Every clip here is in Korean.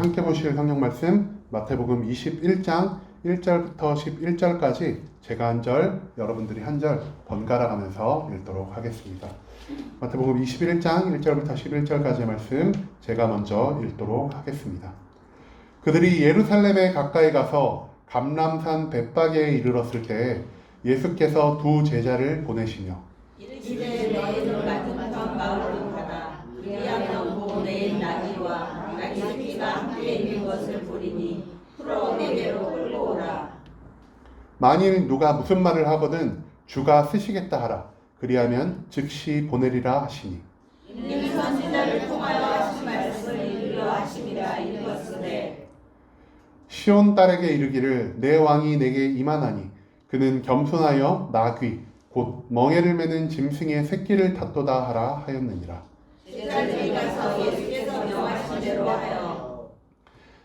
함께 보실 성경 말씀 마태복음 21장 1절부터 11절까지 제가 한 절, 여러분들이 한 절 번갈아 가면서 읽도록 하겠습니다. 마태복음 21장 1절부터 11절까지의 말씀 제가 먼저 읽도록 하겠습니다. 그들이 예루살렘에 가까이 가서 감람산 벳바게에 이르렀을 때에 예수께서 두 제자를 보내시며 이르시되 너희는 맞은편 마을로 가라. 그리하면 내 나귀와 나귀 새끼가 함께 있는 것을 보리니 풀어 내게로 끌고 오라. 만일 누가 무슨 말을 하거든 주가 쓰시겠다 하라. 그리하면 즉시 보내리라 하시니 이는 선지자를 통하여 하신 말씀을 이루려 하심이라 읽었으되 시온 딸에게 이르기를 내 왕이 내게 임하나니 그는 겸손하여 나귀 곧 멍에를 매는 짐승의 새끼를 닫도다 하라 하였느니라. 제자들이 가서 예수께서 명하신 대로 하여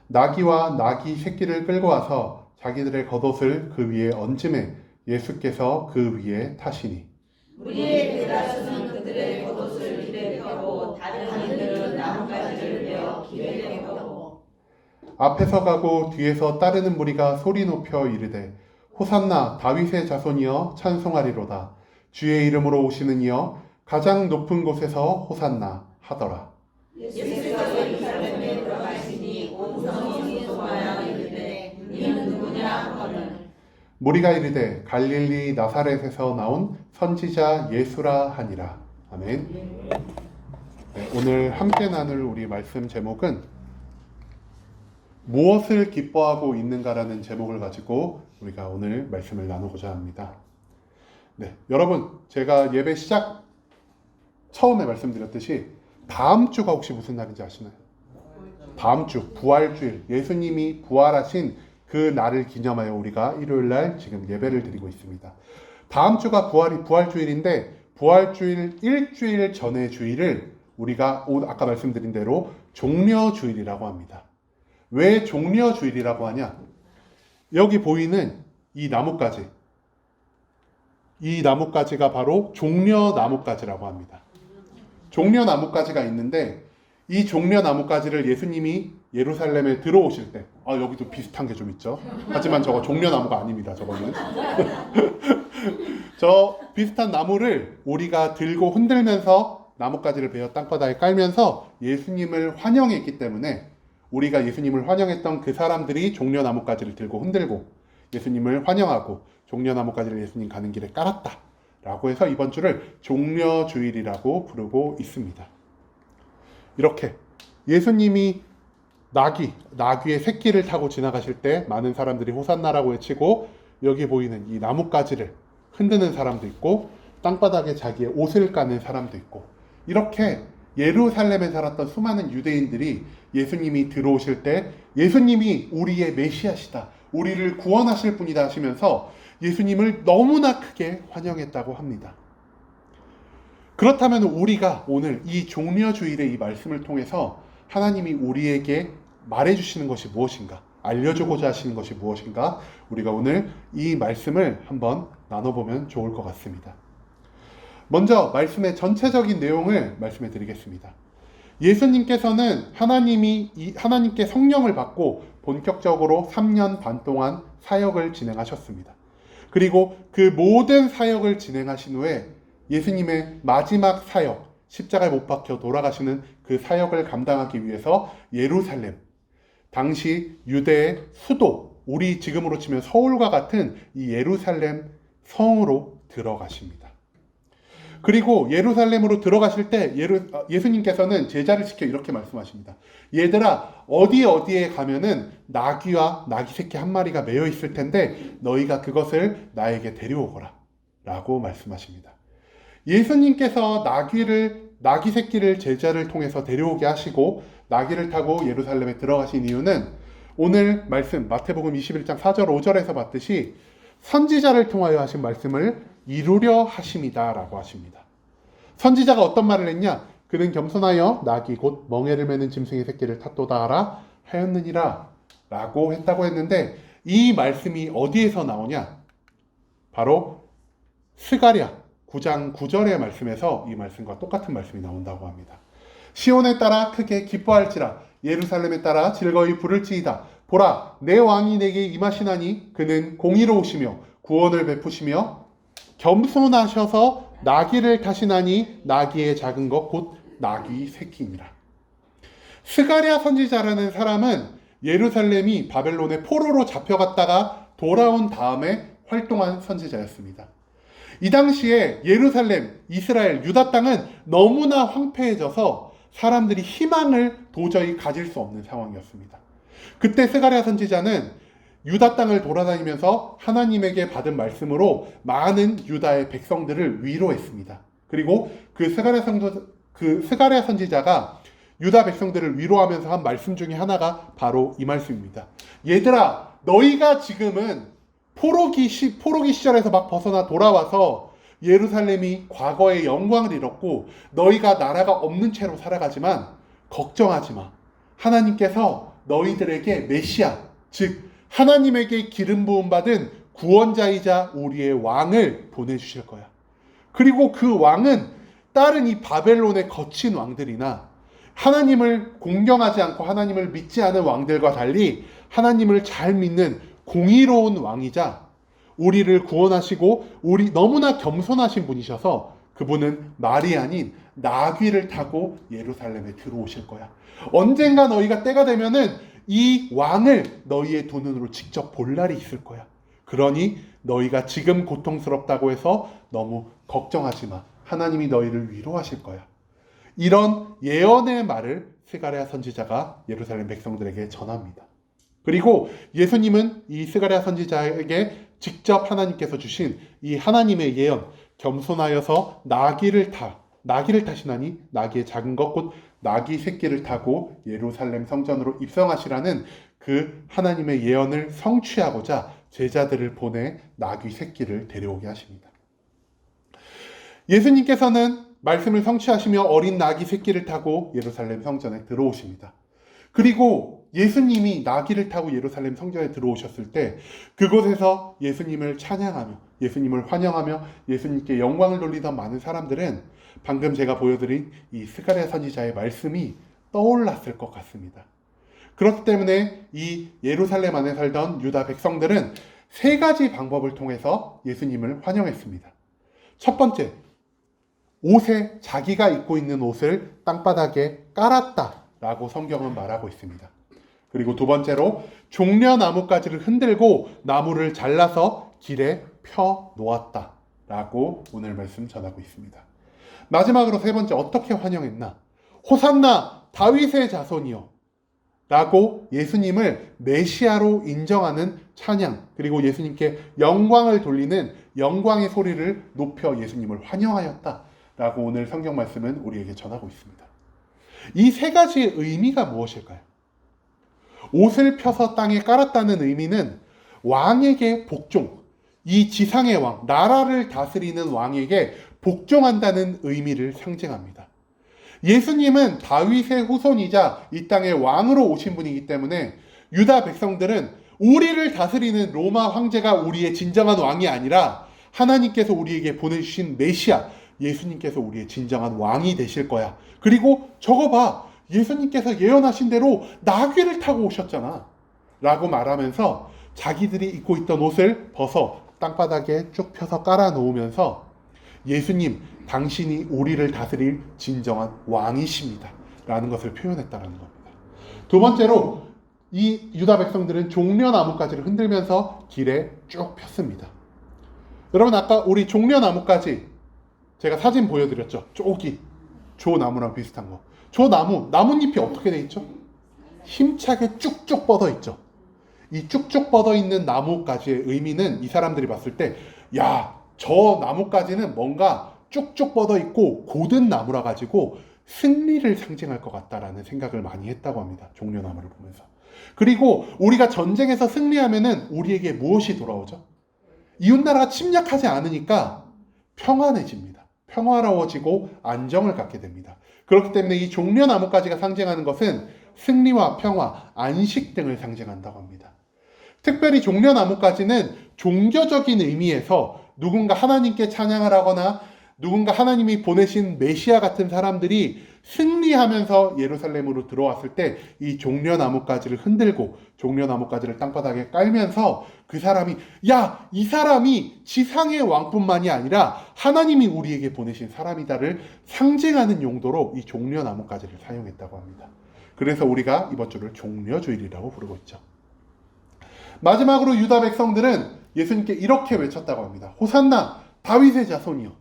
나귀와 나귀 새끼를 끌고 와서 자기들의 겉옷을 그 위에 얹음에 예수께서 그 위에 타시니 무리의 대다수는 그들의 겉옷을 길에 펴고 다른 이들은 나뭇가지를 베어 길에 펴고 앞에서 가고 뒤에서 따르는 무리가 소리 높여 이르되 호산나 다윗의 자손이여 찬송하리로다. 주의 이름으로 오시는 이여 가장 높은 곳에서 호산나 하더라. 예수께서 예루살렘에 들어가시니 온 성이 소동하여 이르되 이는 누구냐 하거늘 무리가 이르되 갈릴리 나사렛에서 나온 선지자 예수라 하니라. 아멘. 네, 오늘 함께 나눌 우리 말씀 제목은 무엇을 기뻐하고 있는가라는 제목을 가지고 우리가 오늘 말씀을 나누고자 합니다. 네, 여러분 제가 예배 시작 처음에 말씀드렸듯이 다음 주가 혹시 무슨 날인지 아시나요? 다음 주 부활주일, 예수님이 부활하신 그 날을 기념하여 우리가 일요일날 지금 예배를 드리고 있습니다. 다음 주가 부활주일인데 부활주일 일주일 전의 주일을 우리가 아까 말씀드린 대로 종려주일이라고 합니다. 왜 종려주일이라고 하냐? 여기 보이는 이 나뭇가지, 이 나뭇가지가 바로 종려나뭇가지라고 합니다. 종려나뭇가지가 있는데 이 종려나뭇가지를 예수님이 예루살렘에 들어오실 때 여기도 비슷한 게 좀 있죠. 하지만 저거 종려나무가 아닙니다. 저거는 저 비슷한 나무를 우리가 들고 흔들면서 나뭇가지를 베어 땅바닥에 깔면서 예수님을 환영했기 때문에 우리가 예수님을 환영했던 그 사람들이 종려나뭇가지를 들고 흔들고 예수님을 환영하고 종려나뭇가지를 예수님 가는 길에 깔았다 라고 해서 이번 주를 종려주일이라고 부르고 있습니다. 이렇게 예수님이 나귀의 새끼를 타고 지나가실 때 많은 사람들이 호산나라고 외치고 여기 보이는 이 나뭇가지를 흔드는 사람도 있고 땅바닥에 자기의 옷을 까는 사람도 있고 이렇게 예루살렘에 살았던 수많은 유대인들이 예수님이 들어오실 때 예수님이 우리의 메시아시다, 우리를 구원하실 분이다 하시면서 예수님을 너무나 크게 환영했다고 합니다. 그렇다면 우리가 오늘 이 종려주일의 이 말씀을 통해서 하나님이 우리에게 말해주시는 것이 무엇인가, 알려주고자 하시는 것이 무엇인가, 우리가 오늘 이 말씀을 한번 나눠보면 좋을 것 같습니다. 먼저 말씀의 전체적인 내용을 말씀해 드리겠습니다. 예수님께서는 하나님께 성령을 받고 본격적으로 3년 반 동안 사역을 진행하셨습니다. 그리고 그 모든 사역을 진행하신 후에 예수님의 마지막 사역, 십자가에 못 박혀 돌아가시는 그 사역을 감당하기 위해서 예루살렘, 당시 유대의 수도, 우리 지금으로 치면 서울과 같은 이 예루살렘 성으로 들어가십니다. 그리고 예루살렘으로 들어가실 때 예수님께서는 제자를 시켜 이렇게 말씀하십니다. 얘들아, 어디에 가면은 나귀와 나귀 새끼 한 마리가 매여 있을 텐데 너희가 그것을 나에게 데려오거라 라고 말씀하십니다. 예수님께서 나귀 새끼를 제자를 통해서 데려오게 하시고 나귀를 타고 예루살렘에 들어가신 이유는 오늘 말씀 마태복음 21장 4절 5절에서 봤듯이 선지자를 통하여 하신 말씀을 이루려 하심이다 라고 하십니다. 선지자가 어떤 말을 했냐? 그는 겸손하여 나귀 곧 멍에를 매는 짐승의 새끼를 탓도다 하라 하였느니라 라고 했다고 했는데 이 말씀이 어디에서 나오냐? 바로 스가랴 9장 9절의 말씀에서 이 말씀과 똑같은 말씀이 나온다고 합니다. 시온에 따라 크게 기뻐할지라 예루살렘에 따라 즐거이 부를지이다. 보라, 내 왕이 내게 임하시나니 그는 공의로우시며 구원을 베푸시며 겸손하셔서 나귀를 타시나니 나귀의 작은 것 곧 나귀 새끼니라. 스가랴 선지자라는 사람은 예루살렘이 바벨론의 포로로 잡혀갔다가 돌아온 다음에 활동한 선지자였습니다. 이 당시에 예루살렘, 이스라엘, 유다 땅은 너무나 황폐해져서 사람들이 희망을 도저히 가질 수 없는 상황이었습니다. 그때 스가랴 선지자는 유다 땅을 돌아다니면서 하나님에게 받은 말씀으로 많은 유다의 백성들을 위로했습니다. 그리고 그 스가랴 선지자가 유다 백성들을 위로하면서 한 말씀 중에 하나가 바로 이 말씀입니다. 얘들아, 너희가 지금은 포로기 시절에서 막 벗어나 돌아와서 예루살렘이 과거의 영광을 잃었고 너희가 나라가 없는 채로 살아가지만 걱정하지 마. 하나님께서 너희들에게 메시아, 즉 하나님에게 기름 부음 받은 구원자이자 우리의 왕을 보내주실 거야. 그리고 그 왕은 다른 이 바벨론의 거친 왕들이나 하나님을 공경하지 않고 하나님을 믿지 않은 왕들과 달리 하나님을 잘 믿는 공의로운 왕이자 우리를 구원하시고 우리 너무나 겸손하신 분이셔서 그분은 말이 아닌 나귀를 타고 예루살렘에 들어오실 거야. 언젠가 너희가 때가 되면은 이 왕을 너희의 두 눈으로 직접 볼 날이 있을 거야. 그러니 너희가 지금 고통스럽다고 해서 너무 걱정하지 마. 하나님이 너희를 위로하실 거야. 이런 예언의 말을 스가랴 선지자가 예루살렘 백성들에게 전합니다. 그리고 예수님은 이 스가랴 선지자에게 직접 하나님께서 주신 이 하나님의 예언, 겸손하여서 나귀를 타시나니 나귀의 작은 것 곧 나귀 새끼를 타고 예루살렘 성전으로 입성하시라는 그 하나님의 예언을 성취하고자 제자들을 보내 나귀 새끼를 데려오게 하십니다. 예수님께서는 말씀을 성취하시며 어린 나귀 새끼를 타고 예루살렘 성전에 들어오십니다. 그리고 예수님이 나귀를 타고 예루살렘 성전에 들어오셨을 때 그곳에서 예수님을 찬양하며 예수님을 환영하며 예수님께 영광을 돌리던 많은 사람들은 방금 제가 보여드린 이 스가랴 선지자의 말씀이 떠올랐을 것 같습니다. 그렇기 때문에 이 예루살렘 안에 살던 유다 백성들은 세 가지 방법을 통해서 예수님을 환영했습니다. 첫 번째, 옷에 자기가 입고 있는 옷을 땅바닥에 깔았다라고 성경은 말하고 있습니다. 그리고 두 번째로 종려나무가지를 흔들고 나무를 잘라서 길에 펴 놓았다라고 오늘 말씀 전하고 있습니다. 마지막으로 세 번째, 어떻게 환영했나? 호산나 다윗의 자손이여 라고 예수님을 메시아로 인정하는 찬양, 그리고 예수님께 영광을 돌리는 영광의 소리를 높여 예수님을 환영하였다 라고 오늘 성경 말씀은 우리에게 전하고 있습니다. 이 세 가지의 의미가 무엇일까요? 옷을 펴서 땅에 깔았다는 의미는 왕에게 복종, 이 지상의 왕, 나라를 다스리는 왕에게 복종한다는 의미를 상징합니다. 예수님은 다윗의 후손이자 이 땅의 왕으로 오신 분이기 때문에 유다 백성들은 우리를 다스리는 로마 황제가 우리의 진정한 왕이 아니라 하나님께서 우리에게 보내주신 메시아, 예수님께서 우리의 진정한 왕이 되실 거야. 그리고 저거 봐, 예수님께서 예언하신 대로 나귀를 타고 오셨잖아 라고 말하면서 자기들이 입고 있던 옷을 벗어 땅바닥에 쭉 펴서 깔아 놓으면서 예수님, 당신이 우리를 다스릴 진정한 왕이십니다 라는 것을 표현했다는 겁니다. 두 번째로 이 유다 백성들은 종려나무가지를 흔들면서 길에 쭉 폈습니다. 여러분, 아까 우리 종려나무가지 제가 사진 보여드렸죠. 쪽이 조나무랑 비슷한 거. 저 나뭇잎이 어떻게 돼 있죠? 힘차게 쭉쭉 뻗어 있죠. 이 쭉쭉 뻗어 있는 나뭇가지의 의미는 이 사람들이 봤을 때, 야, 저 나뭇가지는 뭔가 쭉쭉 뻗어 있고 고든 나무라 가지고 승리를 상징할 것 같다라는 생각을 많이 했다고 합니다. 종려나무를 보면서. 그리고 우리가 전쟁에서 승리하면은 우리에게 무엇이 돌아오죠? 이웃나라가 침략하지 않으니까 평안해집니다. 평화로워지고 안정을 갖게 됩니다. 그렇기 때문에 이 종려나무가지가 상징하는 것은 승리와 평화, 안식 등을 상징한다고 합니다. 특별히 종려나무가지는 종교적인 의미에서 누군가 하나님께 찬양을 하거나 누군가 하나님이 보내신 메시아 같은 사람들이 승리하면서 예루살렘으로 들어왔을 때 이 종려나뭇가지를 흔들고 종려나뭇가지를 땅바닥에 깔면서 그 사람이 야, 이 사람이 지상의 왕뿐만이 아니라 하나님이 우리에게 보내신 사람이다를 상징하는 용도로 이 종려나뭇가지를 사용했다고 합니다. 그래서 우리가 이번 주를 종려주일이라고 부르고 있죠. 마지막으로 유다 백성들은 예수님께 이렇게 외쳤다고 합니다. 호산나, 다윗의 자손이여.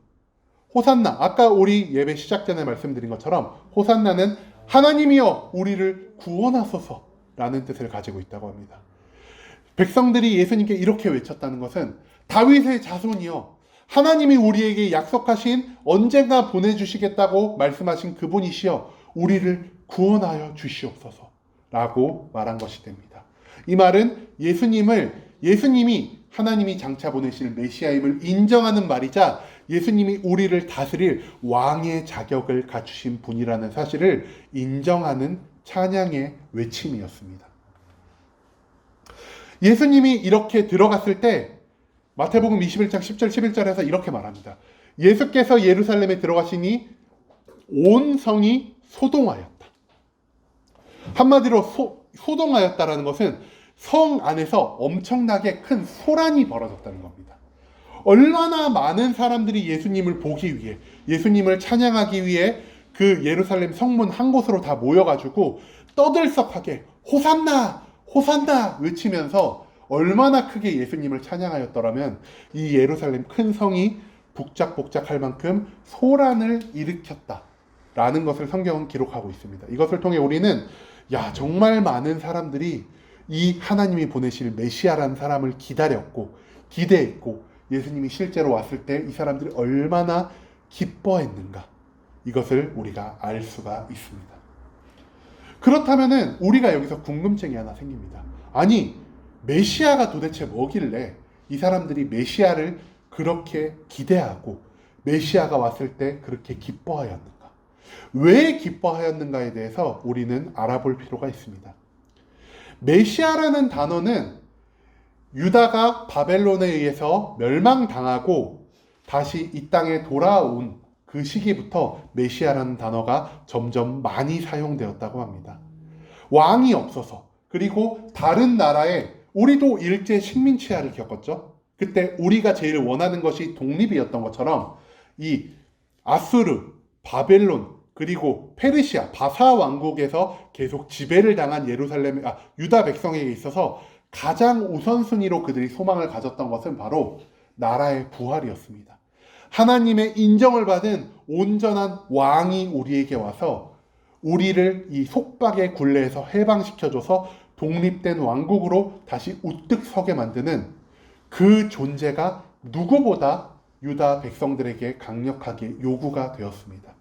호산나, 아까 우리 예배 시작 전에 말씀드린 것처럼 호산나는 하나님이여 우리를 구원하소서라는 뜻을 가지고 있다고 합니다. 백성들이 예수님께 이렇게 외쳤다는 것은 다윗의 자손이여, 하나님이 우리에게 약속하신 언젠가 보내주시겠다고 말씀하신 그분이시여 우리를 구원하여 주시옵소서라고 말한 것이 됩니다. 이 말은 예수님이 하나님이 장차 보내실 메시아임을 인정하는 말이자 예수님이 우리를 다스릴 왕의 자격을 갖추신 분이라는 사실을 인정하는 찬양의 외침이었습니다. 예수님이 이렇게 들어갔을 때 마태복음 21장 10절 11절에서 이렇게 말합니다. 예수께서 예루살렘에 들어가시니 온 성이 소동하였다. 한마디로 소동하였다라는 것은 성 안에서 엄청나게 큰 소란이 벌어졌다는 겁니다. 얼마나 많은 사람들이 예수님을 보기 위해, 예수님을 찬양하기 위해 그 예루살렘 성문 한 곳으로 다 모여가지고 떠들썩하게 호산나! 호산나! 외치면서 얼마나 크게 예수님을 찬양하였더라면 이 예루살렘 큰 성이 북적북적할 만큼 소란을 일으켰다라는 것을 성경은 기록하고 있습니다. 이것을 통해 우리는 정말 많은 사람들이 이 하나님이 보내실 메시아라는 사람을 기다렸고 기대했고 예수님이 실제로 왔을 때 이 사람들이 얼마나 기뻐했는가, 이것을 우리가 알 수가 있습니다. 그렇다면은 우리가 여기서 궁금증이 하나 생깁니다. 아니, 메시아가 도대체 뭐길래 이 사람들이 메시아를 그렇게 기대하고 메시아가 왔을 때 그렇게 기뻐하였는가? 왜 기뻐하였는가에 대해서 우리는 알아볼 필요가 있습니다. 메시아라는 단어는 유다가 바벨론에 의해서 멸망당하고 다시 이 땅에 돌아온 그 시기부터 메시아라는 단어가 점점 많이 사용되었다고 합니다. 왕이 없어서, 그리고 다른 나라에 우리도 일제 식민치하를 겪었죠. 그때 우리가 제일 원하는 것이 독립이었던 것처럼 이 아수르, 바벨론, 그리고 페르시아, 바사 왕국에서 계속 지배를 당한 유다 백성에게 있어서 가장 우선순위로 그들이 소망을 가졌던 것은 바로 나라의 부활이었습니다. 하나님의 인정을 받은 온전한 왕이 우리에게 와서 우리를 이 속박의 굴레에서 해방시켜줘서 독립된 왕국으로 다시 우뚝 서게 만드는 그 존재가 누구보다 유다 백성들에게 강력하게 요구가 되었습니다.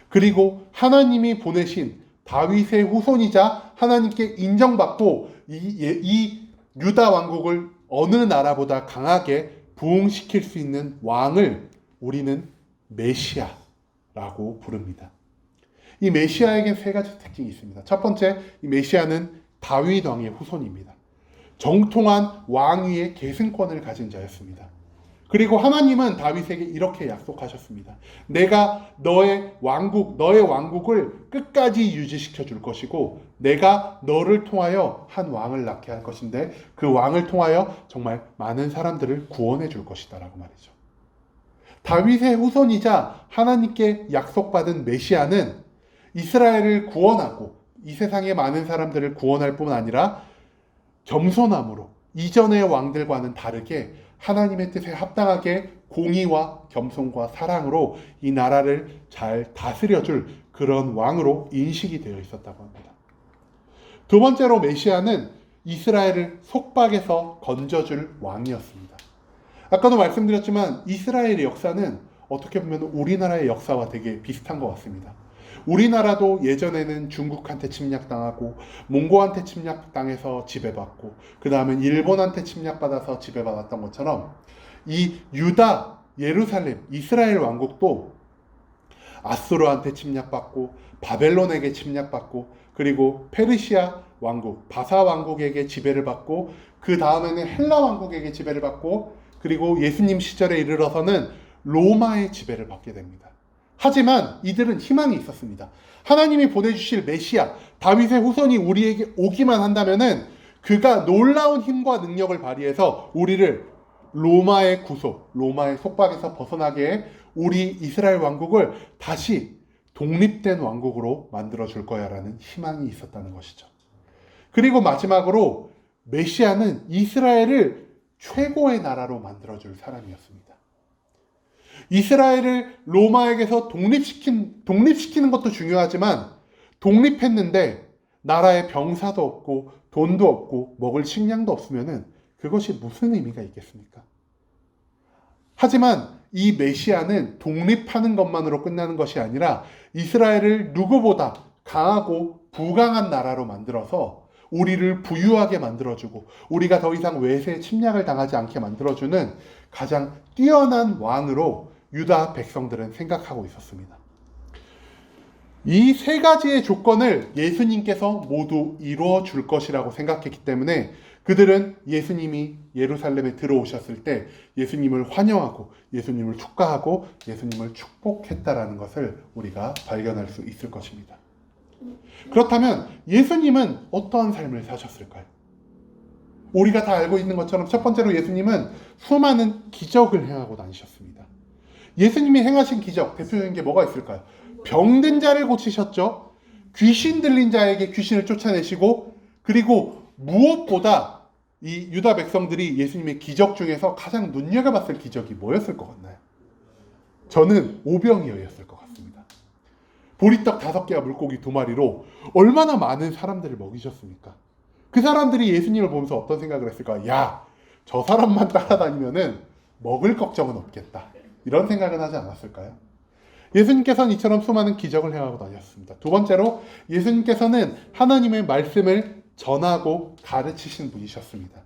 그리고 하나님이 보내신 다윗의 후손이자 하나님께 인정받고 이 유다 왕국을 어느 나라보다 강하게 부흥시킬 수 있는 왕을 우리는 메시아라고 부릅니다. 이 메시아에겐 세 가지 특징이 있습니다. 첫 번째, 이 메시아는 다윗 왕의 후손입니다. 정통한 왕위의 계승권을 가진 자였습니다. 그리고 하나님은 다윗에게 이렇게 약속하셨습니다. 내가 너의 왕국을 끝까지 유지시켜 줄 것이고 내가 너를 통하여 한 왕을 낳게 할 것인데 그 왕을 통하여 정말 많은 사람들을 구원해 줄 것이다 라고 말이죠. 다윗의 후손이자 하나님께 약속받은 메시아는 이스라엘을 구원하고 이 세상의 많은 사람들을 구원할 뿐 아니라 겸손함으로 이전의 왕들과는 다르게 하나님의 뜻에 합당하게 공의와 겸손과 사랑으로 이 나라를 잘 다스려줄 그런 왕으로 인식이 되어 있었다고 합니다. 두 번째로 메시아는 이스라엘을 속박에서 건져줄 왕이었습니다. 아까도 말씀드렸지만 이스라엘의 역사는 어떻게 보면 우리나라의 역사와 되게 비슷한 것 같습니다. 우리나라도 예전에는 중국한테 침략당하고 몽고한테 침략당해서 지배받고 그 다음에 일본한테 침략받아서 지배받았던 것처럼 이 유다, 예루살렘, 이스라엘 왕국도 아수르한테 침략받고 바벨론에게 침략받고 그리고 페르시아 왕국, 바사 왕국에게 지배를 받고 그 다음에는 헬라 왕국에게 지배를 받고 그리고 예수님 시절에 이르러서는 로마의 지배를 받게 됩니다. 하지만 이들은 희망이 있었습니다. 하나님이 보내주실 메시아, 다윗의 후손이 우리에게 오기만 한다면은 그가 놀라운 힘과 능력을 발휘해서 우리를 로마의 구속, 로마의 속박에서 벗어나게 해 우리 이스라엘 왕국을 다시 독립된 왕국으로 만들어 줄 거야 라는 희망이 있었다는 것이죠. 그리고 마지막으로 메시아는 이스라엘을 최고의 나라로 만들어 줄 사람이었습니다. 이스라엘을 로마에게서 독립시키는 것도 중요하지만 독립했는데 나라에 병사도 없고 돈도 없고 먹을 식량도 없으면은 그것이 무슨 의미가 있겠습니까? 하지만 이 메시아는 독립하는 것만으로 끝나는 것이 아니라 이스라엘을 누구보다 강하고 부강한 나라로 만들어서 우리를 부유하게 만들어주고 우리가 더 이상 외세의 침략을 당하지 않게 만들어주는 가장 뛰어난 왕으로 유다 백성들은 생각하고 있었습니다. 이 세 가지의 조건을 예수님께서 모두 이루어 줄 것이라고 생각했기 때문에 그들은 예수님이 예루살렘에 들어오셨을 때 예수님을 환영하고 예수님을 축하하고 예수님을 축복했다라는 것을 우리가 발견할 수 있을 것입니다. 그렇다면 예수님은 어떠한 삶을 사셨을까요? 우리가 다 알고 있는 것처럼 첫 번째로 예수님은 수많은 기적을 행하고 다니셨습니다. 예수님이 행하신 기적, 대표적인 게 뭐가 있을까요? 병든 자를 고치셨죠. 귀신 들린 자에게 귀신을 쫓아내시고, 그리고 무엇보다 이 유다 백성들이 예수님의 기적 중에서 가장 눈여겨봤을 기적이 뭐였을 것 같나요? 저는 오병이어였을 것 같습니다. 보리떡 5개와 물고기 2마리로 얼마나 많은 사람들을 먹이셨습니까? 그 사람들이 예수님을 보면서 어떤 생각을 했을까? 야, 저 사람만 따라다니면은 먹을 걱정은 없겠다. 이런 생각은 하지 않았을까요? 예수님께서는 이처럼 수많은 기적을 행하고 다녔습니다. 두 번째로 예수님께서는 하나님의 말씀을 전하고 가르치신 분이셨습니다.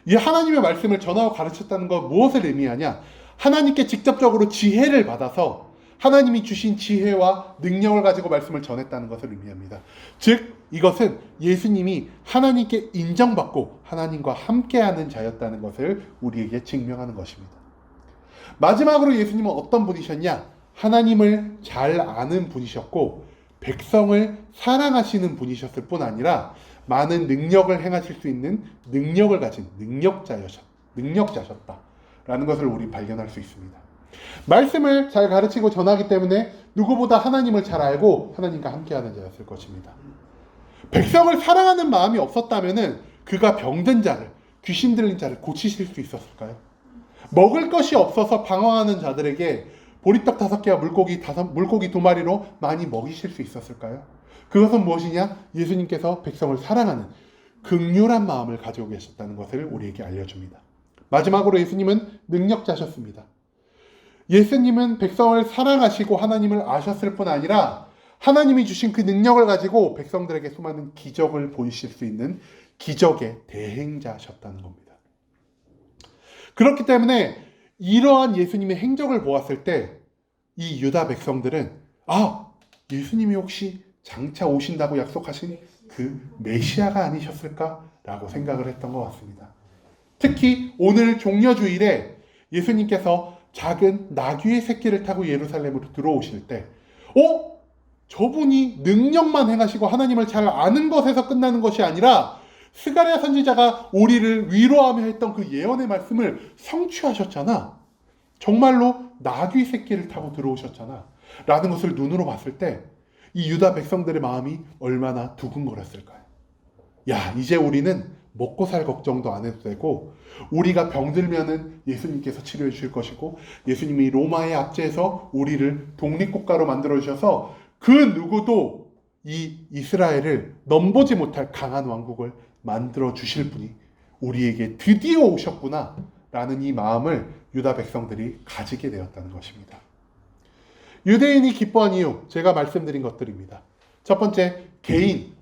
이 하나님의 말씀을 전하고 가르쳤다는 건 무엇을 의미하냐? 하나님께 직접적으로 지혜를 받아서 하나님이 주신 지혜와 능력을 가지고 말씀을 전했다는 것을 의미합니다. 즉 이것은 예수님이 하나님께 인정받고 하나님과 함께하는 자였다는 것을 우리에게 증명하는 것입니다. 마지막으로 예수님은 어떤 분이셨냐? 하나님을 잘 아는 분이셨고 백성을 사랑하시는 분이셨을 뿐 아니라 많은 능력을 행하실 수 있는 능력을 가진 능력자셨다라는 것을 우리 발견할 수 있습니다. 말씀을 잘 가르치고 전하기 때문에 누구보다 하나님을 잘 알고 하나님과 함께하는 자였을 것입니다. 백성을 사랑하는 마음이 없었다면은 그가 병든 자를, 귀신 들린 자를 고치실 수 있었을까요? 먹을 것이 없어서 방황하는 자들에게 보리떡 5개와 물고기 2마리로 많이 먹이실 수 있었을까요? 그것은 무엇이냐? 예수님께서 백성을 사랑하는 긍휼한 마음을 가지고 계셨다는 것을 우리에게 알려줍니다. 마지막으로 예수님은 능력자셨습니다. 예수님은 백성을 사랑하시고 하나님을 아셨을 뿐 아니라 하나님이 주신 그 능력을 가지고 백성들에게 수많은 기적을 보이실 수 있는 기적의 대행자셨다는 겁니다. 그렇기 때문에 이러한 예수님의 행적을 보았을 때 이 유다 백성들은 예수님이 혹시 장차 오신다고 약속하신 그 메시아가 아니셨을까라고 생각을 했던 것 같습니다. 특히 오늘 종려주일에 예수님께서 작은 나귀의 새끼를 타고 예루살렘으로 들어오실 때 저분이 능력만 행하시고 하나님을 잘 아는 것에서 끝나는 것이 아니라 스가랴 선지자가 우리를 위로하며 했던 그 예언의 말씀을 성취하셨잖아. 정말로 나귀 새끼를 타고 들어오셨잖아. 라는 것을 눈으로 봤을 때 이 유다 백성들의 마음이 얼마나 두근거렸을까요? 야, 이제 우리는 먹고 살 걱정도 안 해도 되고 우리가 병들면은 예수님께서 치료해 주실 것이고 예수님이 로마의 압제에서 우리를 독립국가로 만들어 주셔서 그 누구도 이 이스라엘을 넘보지 못할 강한 왕국을 만들어 주실 분이 우리에게 드디어 오셨구나 라는 이 마음을 유다 백성들이 가지게 되었다는 것입니다. 유대인이 기뻐한 이유, 제가 말씀드린 것들입니다. 첫 번째, 개인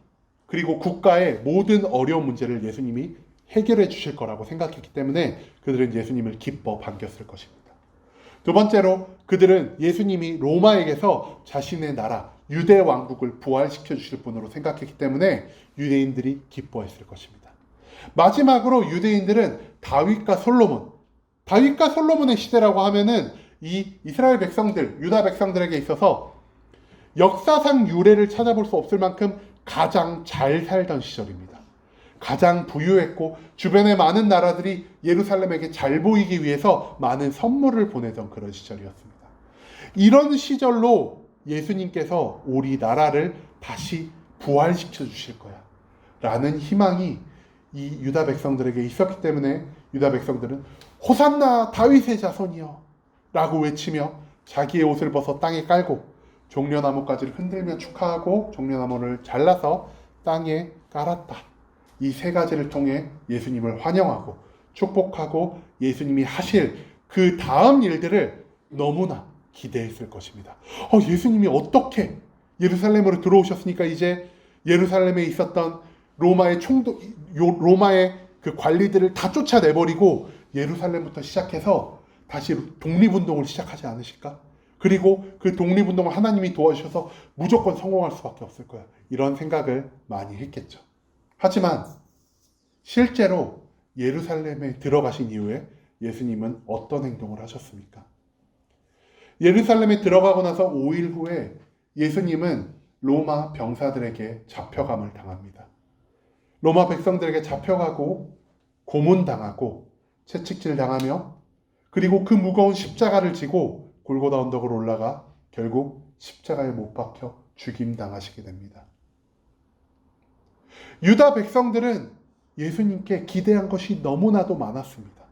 그리고 국가의 모든 어려운 문제를 예수님이 해결해 주실 거라고 생각했기 때문에 그들은 예수님을 기뻐 반겼을 것입니다. 두 번째로 그들은 예수님이 로마에게서 자신의 나라 유대 왕국을 부활시켜 주실 분으로 생각했기 때문에 유대인들이 기뻐했을 것입니다. 마지막으로 유대인들은 다윗과 솔로몬의 시대라고 하면은 이 이스라엘 백성들, 유다 백성들에게 있어서 역사상 유래를 찾아볼 수 없을 만큼 가장 잘 살던 시절입니다. 가장 부유했고 주변의 많은 나라들이 예루살렘에게 잘 보이기 위해서 많은 선물을 보내던 그런 시절이었습니다. 이런 시절로 예수님께서 우리 나라를 다시 부활시켜 주실 거야 라는 희망이 이 유다 백성들에게 있었기 때문에 유다 백성들은 호산나 다윗의 자손이여 라고 외치며 자기의 옷을 벗어 땅에 깔고 종려나무가지를 흔들며 축하하고 종려나무를 잘라서 땅에 깔았다. 이 세 가지를 통해 예수님을 환영하고 축복하고 예수님이 하실 그 다음 일들을 너무나 기대했을 것입니다. 예수님이 어떻게 예루살렘으로 들어오셨으니까 이제 예루살렘에 있었던 로마의 그 관리들을 다 쫓아내버리고 예루살렘부터 시작해서 다시 독립운동을 시작하지 않으실까? 그리고 그 독립운동을 하나님이 도와주셔서 무조건 성공할 수밖에 없을 거야. 이런 생각을 많이 했겠죠. 하지만 실제로 예루살렘에 들어가신 이후에 예수님은 어떤 행동을 하셨습니까? 예루살렘에 들어가고 나서 5일 후에 예수님은 로마 병사들에게 잡혀감을 당합니다. 로마 백성들에게 잡혀가고 고문당하고 채찍질 당하며 그리고 그 무거운 십자가를 지고 골고다 언덕으로 올라가 결국 십자가에 못 박혀 죽임당하시게 됩니다. 유다 백성들은 예수님께 기대한 것이 너무나도 많았습니다.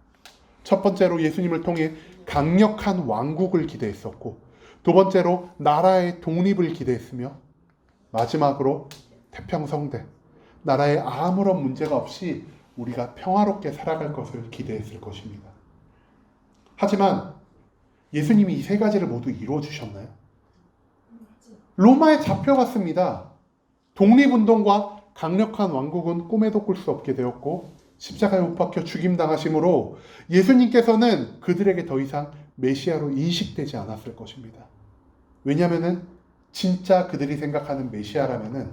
첫 번째로 예수님을 통해 강력한 왕국을 기대했었고 두 번째로 나라의 독립을 기대했으며 마지막으로 태평성대, 나라에 아무런 문제가 없이 우리가 평화롭게 살아갈 것을 기대했을 것입니다. 하지만 예수님이 이 세 가지를 모두 이루어 주셨나요? 로마에 잡혀갔습니다. 독립운동과 강력한 왕국은 꿈에도 꿀 수 없게 되었고 십자가에 못 박혀 죽임당하심으로 예수님께서는 그들에게 더 이상 메시아로 인식되지 않았을 것입니다. 왜냐하면 진짜 그들이 생각하는 메시아라면은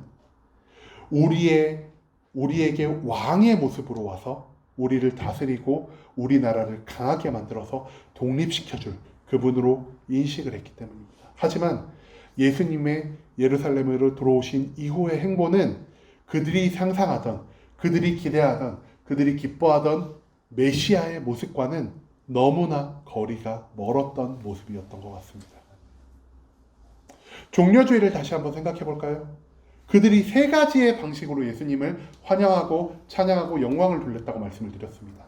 우리에게 왕의 모습으로 와서 우리를 다스리고 우리나라를 강하게 만들어서 독립시켜줄 그분으로 인식을 했기 때문입니다. 하지만 예수님의 예루살렘으로 들어오신 이후의 행보는 그들이 상상하던, 그들이 기대하던, 그들이 기뻐하던 메시아의 모습과는 너무나 거리가 멀었던 모습이었던 것 같습니다. 종려주의를 다시 한번 생각해 볼까요? 그들이 세 가지의 방식으로 예수님을 환영하고 찬양하고 영광을 돌렸다고 말씀을 드렸습니다.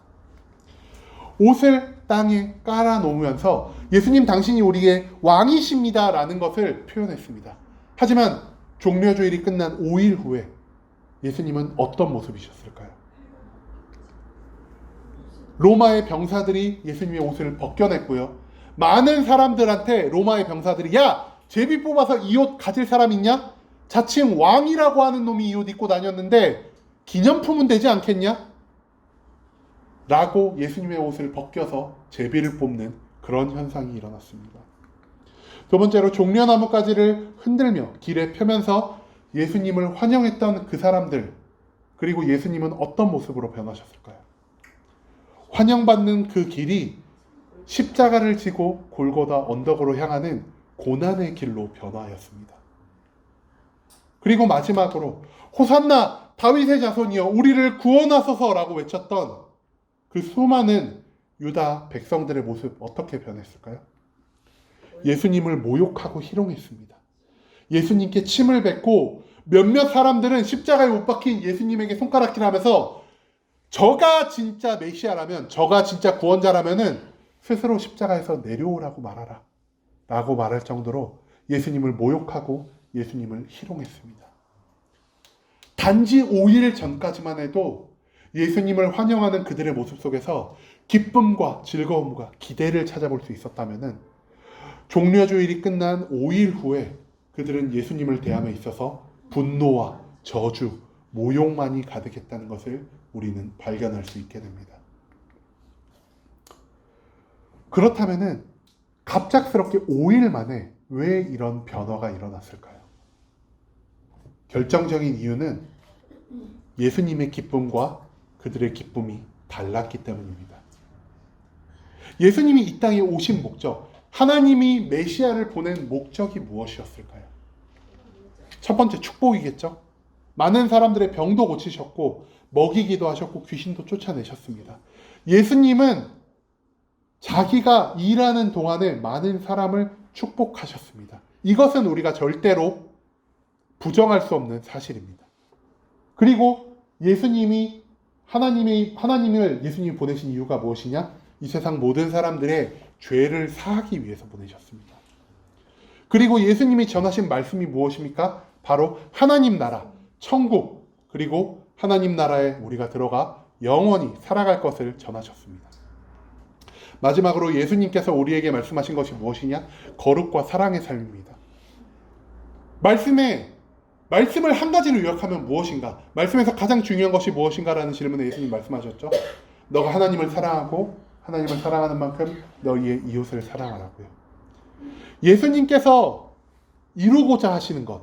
옷을 땅에 깔아 놓으면서 예수님 당신이 우리의 왕이십니다 라는 것을 표현했습니다. 하지만 종려주일이 끝난 5일 후에 예수님은 어떤 모습이셨을까요? 로마의 병사들이 예수님의 옷을 벗겨냈고요. 많은 사람들한테 로마의 병사들이 야! 제비 뽑아서 이 옷 가질 사람 있냐? 자칭 왕이라고 하는 놈이 이 옷 입고 다녔는데 기념품은 되지 않겠냐? 라고 예수님의 옷을 벗겨서 제비를 뽑는 그런 현상이 일어났습니다. 두 번째로 종려나무가지를 흔들며 길에 펴면서 예수님을 환영했던 그 사람들, 그리고 예수님은 어떤 모습으로 변하셨을까요? 환영받는 그 길이 십자가를 지고 골고다 언덕으로 향하는 고난의 길로 변화하였습니다. 그리고 마지막으로 호산나 다윗의 자손이여 우리를 구원하소서 라고 외쳤던 그 수많은 유다 백성들의 모습 어떻게 변했을까요? 예수님을 모욕하고 희롱했습니다. 예수님께 침을 뱉고 몇몇 사람들은 십자가에 못 박힌 예수님에게 손가락질 하면서 저가 진짜 메시아라면, 저가 진짜 구원자라면은 스스로 십자가에서 내려오라고 말하라 라고 말할 정도로 예수님을 모욕하고 예수님을 희롱했습니다. 단지 5일 전까지만 해도 예수님을 환영하는 그들의 모습 속에서 기쁨과 즐거움과 기대를 찾아볼 수 있었다면은 종려주일이 끝난 5일 후에 그들은 예수님을 대함에 있어서 분노와 저주, 모욕만이 가득했다는 것을 우리는 발견할 수 있게 됩니다. 그렇다면은 갑작스럽게 5일 만에 왜 이런 변화가 일어났을까요? 결정적인 이유는 예수님의 기쁨과 그들의 기쁨이 달랐기 때문입니다. 예수님이 이 땅에 오신 목적, 하나님이 메시아를 보낸 목적이 무엇이었을까요? 첫 번째 축복이겠죠. 많은 사람들의 병도 고치셨고 먹이기도 하셨고 귀신도 쫓아내셨습니다. 예수님은 자기가 일하는 동안에 많은 사람을 축복하셨습니다. 이것은 우리가 절대로 부정할 수 없는 사실입니다. 그리고 하나님을 예수님이 보내신 이유가 무엇이냐? 이 세상 모든 사람들의 죄를 사하기 위해서 보내셨습니다. 그리고 예수님이 전하신 말씀이 무엇입니까? 바로 하나님 나라, 천국, 그리고 하나님 나라에 우리가 들어가 영원히 살아갈 것을 전하셨습니다. 마지막으로 예수님께서 우리에게 말씀하신 것이 무엇이냐? 거룩과 사랑의 삶입니다. 말씀을 한 가지로 요약하면 무엇인가? 말씀에서 가장 중요한 것이 무엇인가라는 질문에 예수님 말씀하셨죠. 너가 하나님을 사랑하고 하나님을 사랑하는 만큼 너희의 이웃을 사랑하라고요. 예수님께서 이루고자 하시는 것,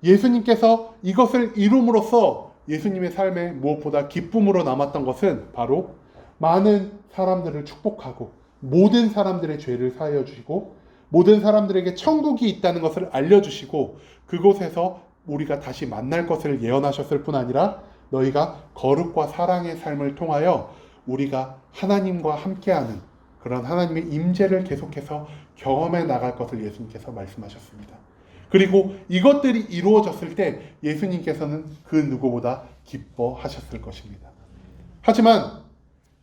예수님께서 이것을 이룸으로써 예수님의 삶에 무엇보다 기쁨으로 남았던 것은 바로 많은 사람들을 축복하고 모든 사람들의 죄를 사하여 주시고 모든 사람들에게 천국이 있다는 것을 알려주시고 그곳에서 우리가 다시 만날 것을 예언하셨을 뿐 아니라 너희가 거룩과 사랑의 삶을 통하여 우리가 하나님과 함께하는 그런 하나님의 임재를 계속해서 경험해 나갈 것을 예수님께서 말씀하셨습니다. 그리고 이것들이 이루어졌을 때 예수님께서는 그 누구보다 기뻐하셨을 것입니다. 하지만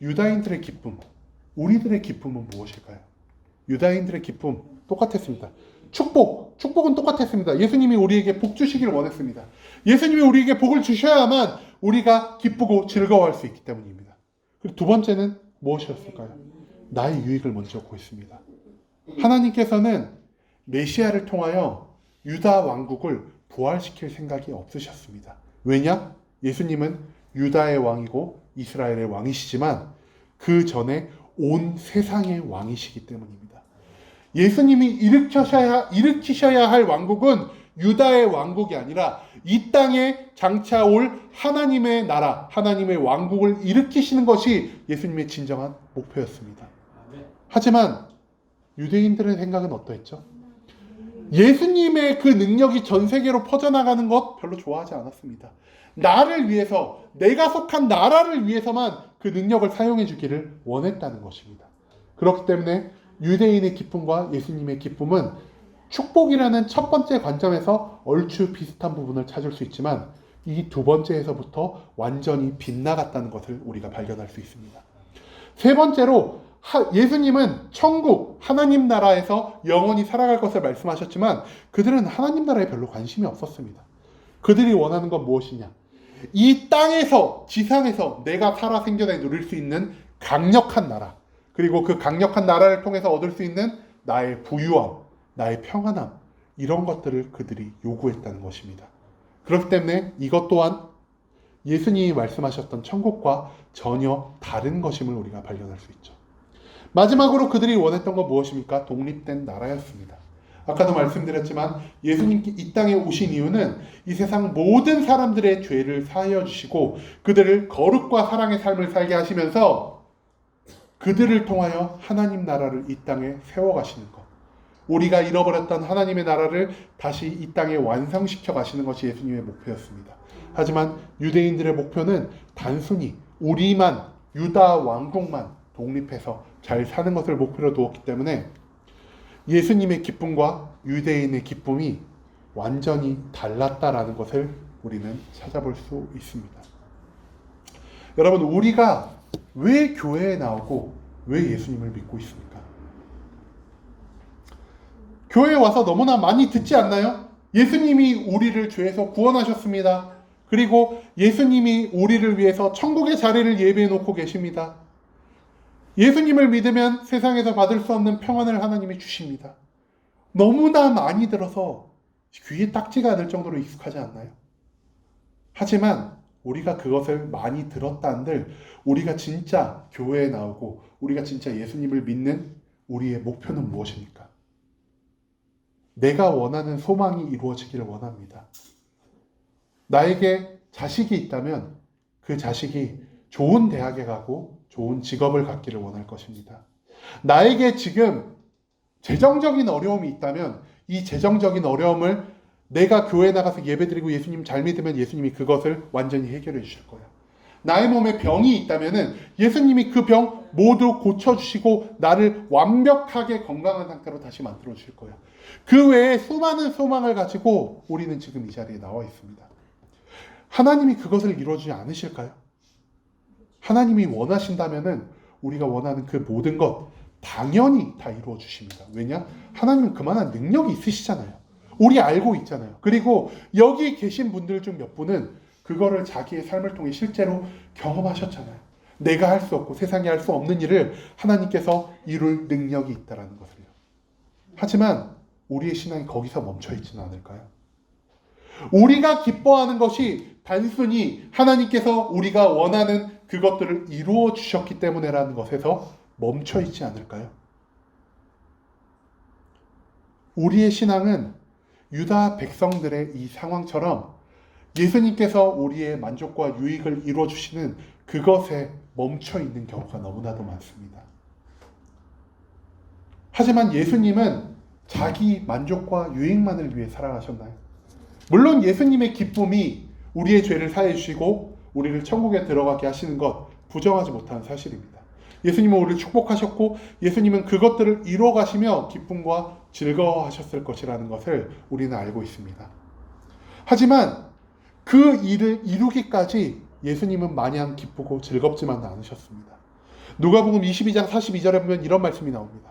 유다인들의 기쁨, 우리들의 기쁨은 무엇일까요? 유다인들의 기쁨 똑같았습니다. 축복은 똑같았습니다. 예수님이 우리에게 복 주시기를 원했습니다. 예수님이 우리에게 복을 주셔야만 우리가 기쁘고 즐거워할 수 있기 때문입니다. 그리고 두 번째는 무엇이었을까요? 나의 유익을 먼저 구했습니다. 하나님께서는 메시아를 통하여 유다 왕국을 부활시킬 생각이 없으셨습니다. 왜냐? 예수님은 유다의 왕이고 이스라엘의 왕이시지만 그 전에 온 세상의 왕이시기 때문입니다. 예수님이 일으키셔야 할 왕국은 유다의 왕국이 아니라 이 땅에 장차 올 하나님의 나라, 하나님의 왕국을 일으키시는 것이 예수님의 진정한 목표였습니다. 하지만 유대인들의 생각은 어떠했죠? 예수님의 그 능력이 전 세계로 퍼져나가는 것 별로 좋아하지 않았습니다. 나를 위해서, 내가 속한 나라를 위해서만 그 능력을 사용해 주기를 원했다는 것입니다. 그렇기 때문에 유대인의 기쁨과 예수님의 기쁨은 축복이라는 첫 번째 관점에서 얼추 비슷한 부분을 찾을 수 있지만 이 두 번째에서부터 완전히 빗나갔다는 것을 우리가 발견할 수 있습니다. 세 번째로 예수님은 천국, 하나님 나라에서 영원히 살아갈 것을 말씀하셨지만 그들은 하나님 나라에 별로 관심이 없었습니다. 그들이 원하는 건 무엇이냐? 이 땅에서, 지상에서 내가 살아 생전에 누릴 수 있는 강력한 나라, 그리고 그 강력한 나라를 통해서 얻을 수 있는 나의 부유함, 나의 평안함, 이런 것들을 그들이 요구했다는 것입니다. 그렇기 때문에 이것 또한 예수님이 말씀하셨던 천국과 전혀 다른 것임을 우리가 발견할 수 있죠. 마지막으로 그들이 원했던 건 무엇입니까? 독립된 나라였습니다. 아까도 말씀드렸지만 예수님께 이 땅에 오신 이유는 이 세상 모든 사람들의 죄를 사하여 주시고 그들을 거룩과 사랑의 삶을 살게 하시면서 그들을 통하여 하나님 나라를 이 땅에 세워가시는 것, 우리가 잃어버렸던 하나님의 나라를 다시 이 땅에 완성시켜 가시는 것이 예수님의 목표였습니다. 하지만 유대인들의 목표는 단순히 우리만, 유다 왕국만 독립해서 잘 사는 것을 목표로 두었기 때문에 예수님의 기쁨과 유대인의 기쁨이 완전히 달랐다라는 것을 우리는 찾아볼 수 있습니다. 여러분, 우리가 왜 교회에 나오고 왜 예수님을 믿고 있습니까? 교회에 와서 너무나 많이 듣지 않나요? 예수님이 우리를 죄에서 구원하셨습니다. 그리고 예수님이 우리를 위해서 천국의 자리를 예비해 놓고 계십니다. 예수님을 믿으면 세상에서 받을 수 없는 평안을 하나님이 주십니다. 너무나 많이 들어서 귀에 딱지가 않을 정도로 익숙하지 않나요? 하지만 우리가 그것을 많이 들었다 한들 우리가 진짜 교회에 나오고 우리가 진짜 예수님을 믿는 우리의 목표는 무엇입니까? 내가 원하는 소망이 이루어지기를 원합니다. 나에게 자식이 있다면 그 자식이 좋은 대학에 가고 좋은 직업을 갖기를 원할 것입니다. 나에게 지금 재정적인 어려움이 있다면 이 재정적인 어려움을 내가 교회 나가서 예배드리고 예수님 잘 믿으면 예수님이 그것을 완전히 해결해 주실 거예요. 나의 몸에 병이 있다면 예수님이 그 병 모두 고쳐주시고 나를 완벽하게 건강한 상태로 다시 만들어 주실 거예요. 그 외에 수많은 소망을 가지고 우리는 지금 이 자리에 나와 있습니다. 하나님이 그것을 이루어주지 않으실까요? 하나님이 원하신다면 우리가 원하는 그 모든 것 당연히 다 이루어 주십니다. 왜냐? 하나님은 그만한 능력이 있으시잖아요. 우리 알고 있잖아요. 그리고 여기 계신 분들 중 몇 분은 그거를 자기의 삶을 통해 실제로 경험하셨잖아요. 내가 할 수 없고 세상에 할 수 없는 일을 하나님께서 이룰 능력이 있다는 것을요. 하지만 우리의 신앙이 거기서 멈춰 있지는 않을까요? 우리가 기뻐하는 것이 단순히 하나님께서 우리가 원하는 그것들을 이루어 주셨기 때문에라는 것에서 멈춰 있지 않을까요? 우리의 신앙은 유다 백성들의 이 상황처럼 예수님께서 우리의 만족과 유익을 이루어 주시는 그것에 멈춰 있는 경우가 너무나도 많습니다. 하지만 예수님은 자기 만족과 유익만을 위해 살아가셨나요? 물론 예수님의 기쁨이 우리의 죄를 사해 주시고 우리를 천국에 들어가게 하시는 것 부정하지 못하는 사실입니다. 예수님은 우리를 축복하셨고 예수님은 그것들을 이루어 가시며 기쁨과 즐거워하셨을 것이라는 것을 우리는 알고 있습니다. 하지만 그 일을 이루기까지 예수님은 마냥 기쁘고 즐겁지만은 않으셨습니다. 누가복음 22장 42절에 보면 이런 말씀이 나옵니다.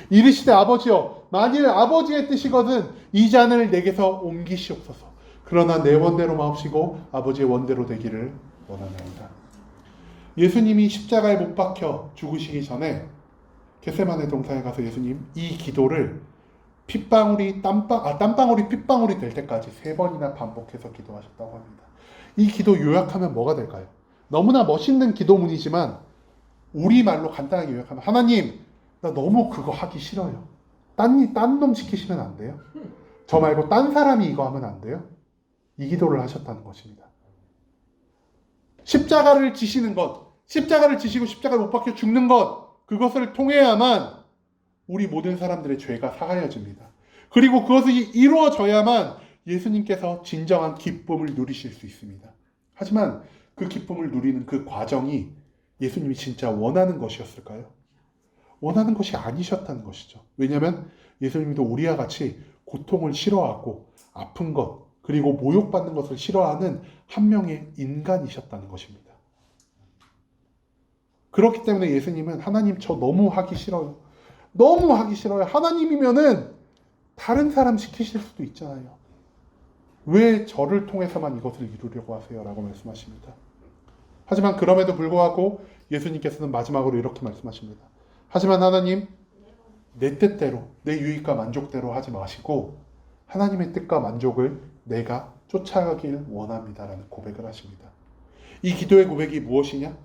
이르시되 아버지여 만일 아버지의 뜻이거든 이 잔을 내게서 옮기시옵소서. 그러나 내 원대로 마옵시고 아버지의 원대로 되기를 원하나이다. 예수님이 십자가에 못 박혀 죽으시기 전에 겟세마네 동산에 가서 예수님 이 기도를 땀방울이 핏방울이 될 때까지 3번이나 반복해서 기도하셨다고 합니다. 이 기도 요약하면 뭐가 될까요? 너무나 멋있는 기도문이지만 우리말로 간단하게 요약하면 하나님 나 너무 그거 하기 싫어요. 딴 놈 시키시면 안 돼요? 저 말고 딴 사람이 이거 하면 안 돼요? 이 기도를 하셨다는 것입니다. 십자가를 지시는 것, 십자가를 지시고 십자가를 못 박혀 죽는 것, 그것을 통해야만 우리 모든 사람들의 죄가 사하여집니다. 그리고 그것이 이루어져야만 예수님께서 진정한 기쁨을 누리실 수 있습니다. 하지만 그 기쁨을 누리는 그 과정이 예수님이 진짜 원하는 것이었을까요? 원하는 것이 아니셨다는 것이죠. 왜냐하면 예수님도 우리와 같이 고통을 싫어하고 아픈 것 그리고 모욕받는 것을 싫어하는 한 명의 인간이셨다는 것입니다. 그렇기 때문에 예수님은 하나님 저 너무 하기 싫어요. 너무 하기 싫어요. 하나님이면은 다른 사람 시키실 수도 있잖아요. 왜 저를 통해서만 이것을 이루려고 하세요? 라고 말씀하십니다. 하지만 그럼에도 불구하고 예수님께서는 마지막으로 이렇게 말씀하십니다. 하지만 하나님, 내 뜻대로, 내 유익과 만족대로 하지 마시고 하나님의 뜻과 만족을 내가 쫓아가길 원합니다. 라는 고백을 하십니다. 이 기도의 고백이 무엇이냐?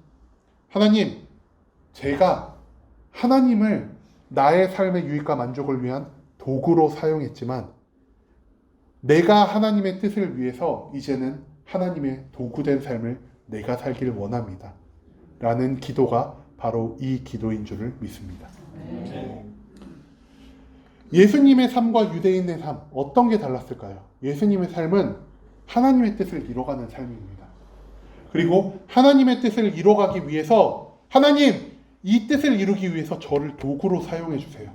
하나님, 제가 하나님을 나의 삶의 유익과 만족을 위한 도구로 사용했지만 내가 하나님의 뜻을 위해서 이제는 하나님의 도구된 삶을 내가 살길 원합니다. 라는 기도가 바로 이 기도인 줄을 믿습니다. 예수님의 삶과 유대인의 삶, 어떤 게 달랐을까요? 예수님의 삶은 하나님의 뜻을 이뤄가는 삶입니다. 그리고 하나님의 뜻을 이뤄가기 위해서 하나님, 이 뜻을 이루기 위해서 저를 도구로 사용해 주세요.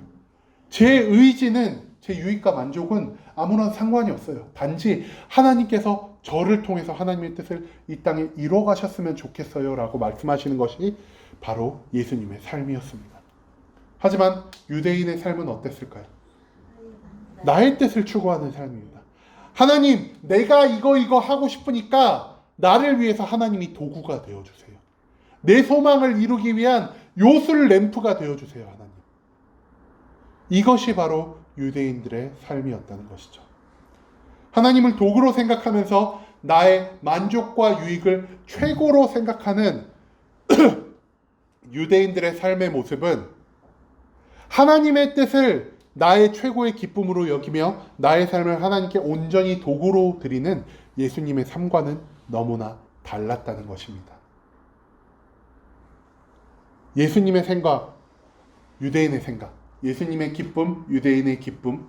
제 의지는, 제 유익과 만족은 아무런 상관이 없어요. 단지 하나님께서 저를 통해서 하나님의 뜻을 이 땅에 이뤄 가셨으면 좋겠어요 라고 말씀하시는 것이 바로 예수님의 삶이었습니다. 하지만 유대인의 삶은 어땠을까요? 나의 뜻을 추구하는 삶입니다. 하나님, 내가 이거 하고 싶으니까 나를 위해서 하나님이 도구가 되어주세요. 내 소망을 이루기 위한 요술 램프가 되어주세요, 하나님. 이것이 바로 유대인들의 삶이었다는 것이죠. 하나님을 도구로 생각하면서 나의 만족과 유익을 최고로 생각하는 유대인들의 삶의 모습은 하나님의 뜻을 나의 최고의 기쁨으로 여기며 나의 삶을 하나님께 온전히 도구로 드리는 예수님의 삶과는 너무나 달랐다는 것입니다. 예수님의 생각, 유대인의 생각, 예수님의 기쁨, 유대인의 기쁨,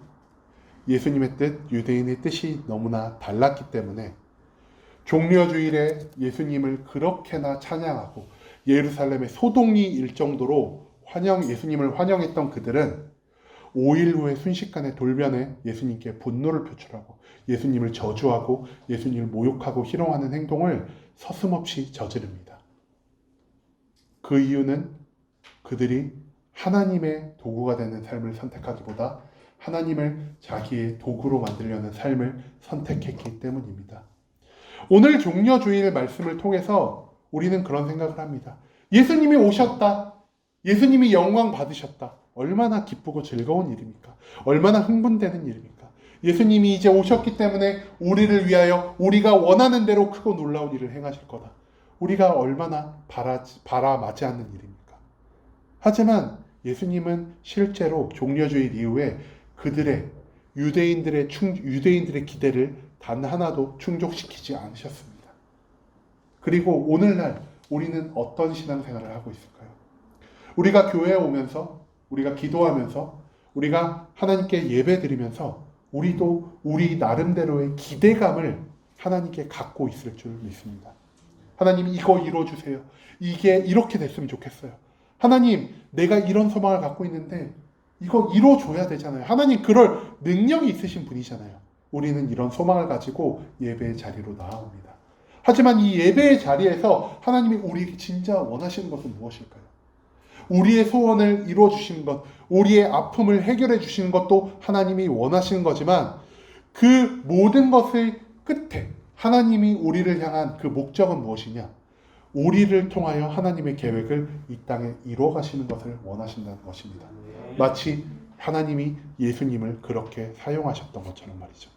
예수님의 뜻, 유대인의 뜻이 너무나 달랐기 때문에 종려 주일에 예수님을 그렇게나 찬양하고 예루살렘의 소동이 일 정도로 예수님을 환영했던 그들은 5일 후에 순식간에 돌변해 예수님께 분노를 표출하고 예수님을 저주하고 예수님을 모욕하고 희롱하는 행동을 서슴없이 저지릅니다. 그 이유는 그들이 하나님의 도구가 되는 삶을 선택하기보다 하나님을 자기의 도구로 만들려는 삶을 선택했기 때문입니다. 오늘 종려주일 말씀을 통해서 우리는 그런 생각을 합니다. 예수님이 오셨다. 예수님이 영광 받으셨다. 얼마나 기쁘고 즐거운 일입니까? 얼마나 흥분되는 일입니까? 예수님이 이제 오셨기 때문에 우리를 위하여 우리가 원하는 대로 크고 놀라운 일을 행하실 거다. 우리가 얼마나 바라마지 않는 일입니까? 하지만 예수님은 실제로 종려주일 이후에 그들의 유대인들의 기대를 단 하나도 충족시키지 않으셨습니다. 그리고 오늘날 우리는 어떤 신앙생활을 하고 있을까요? 우리가 교회에 오면서, 우리가 기도하면서, 우리가 하나님께 예배드리면서 우리도 우리 나름대로의 기대감을 하나님께 갖고 있을 줄 믿습니다. 하나님, 이거 이루어주세요. 이게 이렇게 됐으면 좋겠어요. 하나님, 내가 이런 소망을 갖고 있는데 이거 이루어줘야 되잖아요. 하나님, 그럴 능력이 있으신 분이잖아요. 우리는 이런 소망을 가지고 예배의 자리로 나아옵니다. 하지만 이 예배의 자리에서 하나님이 우리에게 진짜 원하시는 것은 무엇일까요? 우리의 소원을 이루어 주시는 것, 우리의 아픔을 해결해 주시는 것도 하나님이 원하시는 거지만 그 모든 것의 끝에 하나님이 우리를 향한 그 목적은 무엇이냐? 우리를 통하여 하나님의 계획을 이 땅에 이루어 가시는 것을 원하신다는 것입니다. 마치 하나님이 예수님을 그렇게 사용하셨던 것처럼 말이죠.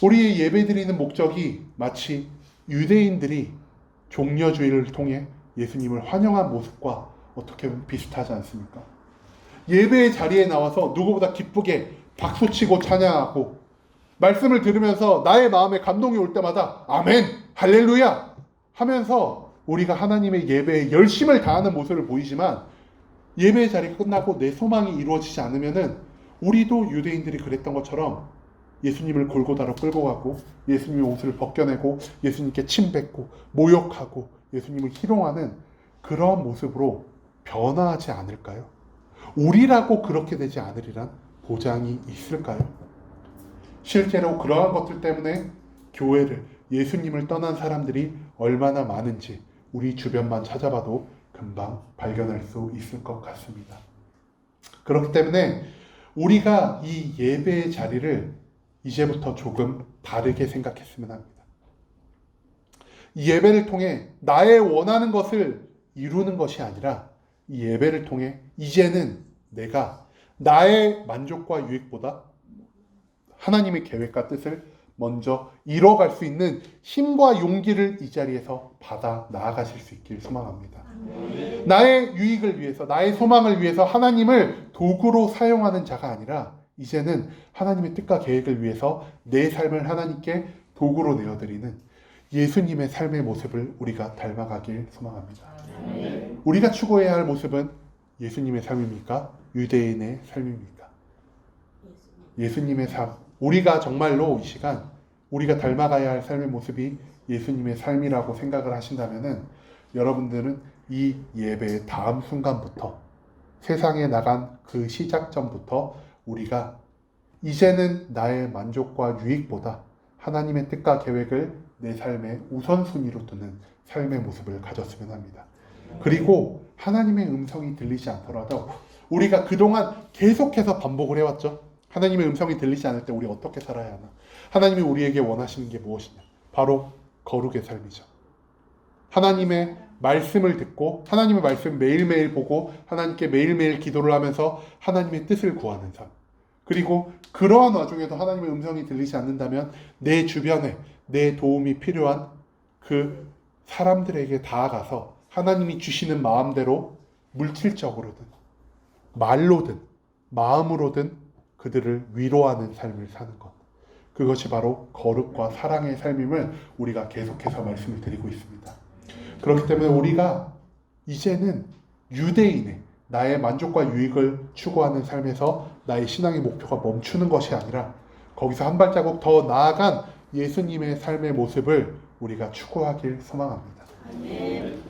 우리의 예배드리는 목적이 마치 유대인들이 종려주일을 통해 예수님을 환영한 모습과 어떻게 보면 비슷하지 않습니까? 예배의 자리에 나와서 누구보다 기쁘게 박수치고 찬양하고 말씀을 들으면서 나의 마음에 감동이 올 때마다 아멘, 할렐루야 하면서 우리가 하나님의 예배에 열심을 다하는 모습을 보이지만 예배의 자리가 끝나고 내 소망이 이루어지지 않으면은 우리도 유대인들이 그랬던 것처럼 예수님을 골고다로 끌고 가고 예수님의 옷을 벗겨내고 예수님께 침 뱉고 모욕하고 예수님을 희롱하는 그런 모습으로 변화하지 않을까요? 우리라고 그렇게 되지 않으리란 보장이 있을까요? 실제로 그러한 것들 때문에 교회를, 예수님을 떠난 사람들이 얼마나 많은지 우리 주변만 찾아봐도 금방 발견할 수 있을 것 같습니다. 그렇기 때문에 우리가 이 예배의 자리를 이제부터 조금 다르게 생각했으면 합니다. 이 예배를 통해 나의 원하는 것을 이루는 것이 아니라 이 예배를 통해 이제는 내가 나의 만족과 유익보다 하나님의 계획과 뜻을 먼저 이뤄갈 수 있는 힘과 용기를 이 자리에서 받아 나아가실 수 있길 소망합니다. 나의 유익을 위해서, 나의 소망을 위해서 하나님을 도구로 사용하는 자가 아니라 이제는 하나님의 뜻과 계획을 위해서 내 삶을 하나님께 도구로 내어드리는 예수님의 삶의 모습을 우리가 닮아가길 소망합니다. 우리가 추구해야 할 모습은 예수님의 삶입니까? 유대인의 삶입니까? 예수님의 삶. 우리가 정말로 이 시간 우리가 닮아가야 할 삶의 모습이 예수님의 삶이라고 생각을 하신다면은 여러분들은 이 예배의 다음 순간부터 세상에 나간 그 시작점부터 우리가 이제는 나의 만족과 유익보다 하나님의 뜻과 계획을 내 삶의 우선순위로 두는 삶의 모습을 가졌으면 합니다. 그리고 하나님의 음성이 들리지 않더라도 우리가 그동안 계속해서 반복을 해왔죠. 하나님의 음성이 들리지 않을 때 우리 어떻게 살아야 하나? 하나님이 우리에게 원하시는 게 무엇이냐? 바로 거룩의 삶이죠. 하나님의 말씀을 듣고 하나님의 말씀 매일매일 보고 하나님께 매일매일 기도를 하면서 하나님의 뜻을 구하는 삶. 그리고 그러한 와중에도 하나님의 음성이 들리지 않는다면 내 주변에 내 도움이 필요한 그 사람들에게 다가가서 하나님이 주시는 마음대로 물질적으로든 말로든 마음으로든 그들을 위로하는 삶을 사는 것. 그것이 바로 거룩과 사랑의 삶임을 우리가 계속해서 말씀을 드리고 있습니다. 그렇기 때문에 우리가 이제는 유대인의 나의 만족과 유익을 추구하는 삶에서 나의 신앙의 목표가 멈추는 것이 아니라 거기서 한 발자국 더 나아간 예수님의 삶의 모습을 우리가 추구하길 소망합니다. 아멘.